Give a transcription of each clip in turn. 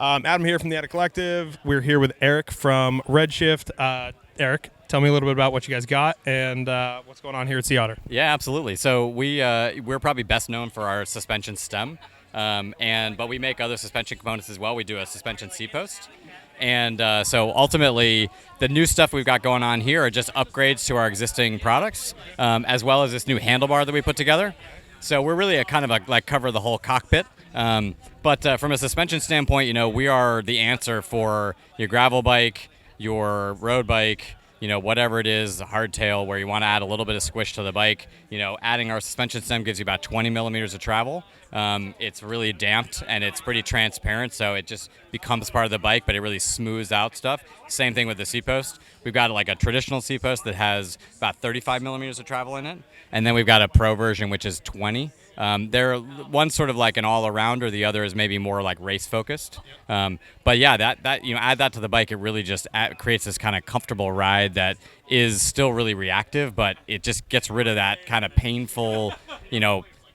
Adam here from the Attic Collective. We're here with Eric from RedShift. Eric, tell me a little bit about what you guys got and what's going on here at Sea Otter. Yeah, absolutely. So we're probably best known for our suspension stem, but we make other suspension components as well. We do a suspension seat post. And so ultimately, the new stuff we've got going on here are just upgrades to our existing products, as well as this new handlebar that we put together. So we're really like cover the whole cockpit. But from a suspension standpoint, we are the answer for your gravel bike, your road bike, whatever it is, a hardtail where you want to add a little bit of squish to the bike. Adding our suspension stem gives you about 20 millimeters of travel. It's really damped and it's pretty transparent, so it just becomes part of the bike, but it really smooths out stuff. Same thing with the seat post. We've got like a traditional seat post that has about 35 millimeters of travel in it, and then we've got a pro version which is 20. One's sort of like an all-arounder, the other is maybe more like race-focused. But yeah, that add that to the bike, it really just creates this kind of comfortable ride that is still really reactive, but it just gets rid of that kind of painful,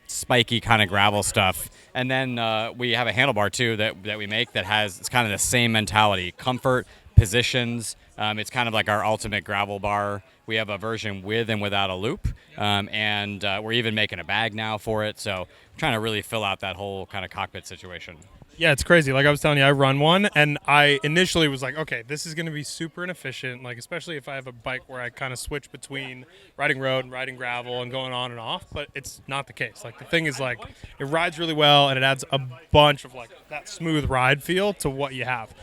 spiky kind of gravel stuff. And then we have a handlebar too that we make that it's kind of the same mentality: comfort, positions. It's kind of like our ultimate gravel bar. We have a version with and without a loop, and we're even making a bag now for it. So we're trying to really fill out that whole kind of cockpit situation. Yeah, it's crazy. Like I was telling you, I run one, and I initially was like, okay, this is going to be super inefficient, like especially if I have a bike where I kind of switch between riding road and riding gravel and going on and off, but it's not the case. Like the thing is, like, it rides really well, and it adds a bunch of like that smooth ride feel to what you have.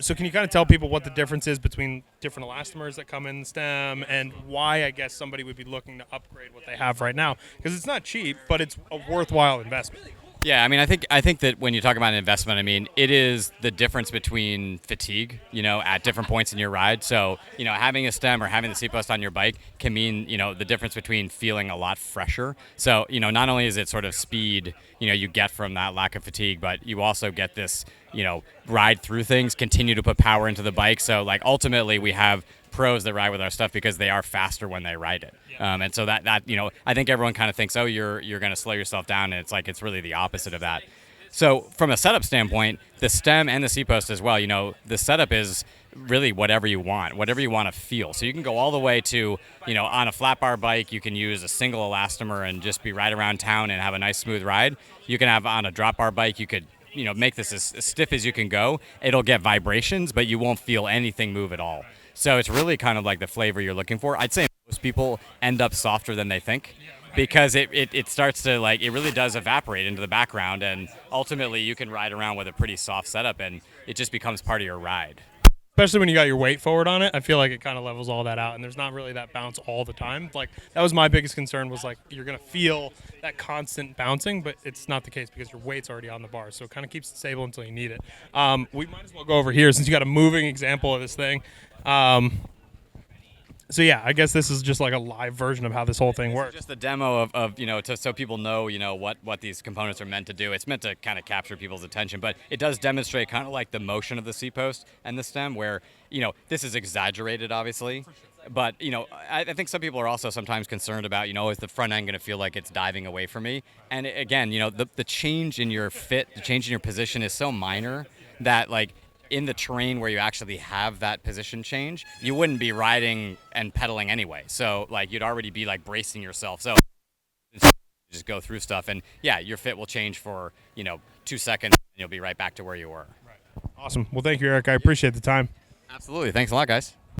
So can you kind of tell people what the difference is between different elastomers that come in the stem and why I guess somebody would be looking to upgrade what they have right now? Because it's not cheap, but it's a worthwhile investment. Yeah, I mean, I think that when you talk about an investment, I mean, it is the difference between fatigue, at different points in your ride. So, having a stem or having the seat post on your bike can mean, the difference between feeling a lot fresher. So, not only is it sort of speed, you get from that lack of fatigue, but you also get this, ride through things, continue to put power into the bike. So, like, ultimately, we have pros that ride with our stuff because they are faster when they ride it. And so that I think everyone kind of thinks, oh, you're going to slow yourself down, and it's really the opposite of that. So from a setup standpoint, the stem and the seat post as well, the setup is really whatever you want to feel. So you can go all the way to, on a flat bar bike, you can use a single elastomer and just be right around town and have a nice smooth ride. You can have on a drop bar bike, you could make this as stiff as you can go. It'll get vibrations, but you won't feel anything move at all. So it's really kind of like the flavor you're looking for. I'd say most people end up softer than they think because it starts to it really does evaporate into the background, and ultimately you can ride around with a pretty soft setup and it just becomes part of your ride. Especially when you got your weight forward on it, I feel like it kind of levels all that out, and there's not really that bounce all the time. Like that was my biggest concern, was like you're gonna feel that constant bouncing, but it's not the case because your weight's already on the bar, so it kind of keeps it stable until you need it. We might as well go over here since you got a moving example of this thing. So yeah, I guess this is just like a live version of how this whole thing works. Just a demo of so people know what these components are meant to do. It's meant to kind of capture people's attention, but it does demonstrate kind of like the motion of the seat post and the stem, where this is exaggerated, obviously. But I think some people are also sometimes concerned about is the front end going to feel like it's diving away from me? And again, the change in your fit, the change in your position is so minor that in the terrain where you actually have that position change, you wouldn't be riding and pedaling anyway. So you'd already be bracing yourself. So just go through stuff, and yeah, your fit will change for 2 seconds, and you'll be right back to where you were. Right. Awesome. Well, thank you, Eric. I appreciate the time. Absolutely. Thanks a lot, guys.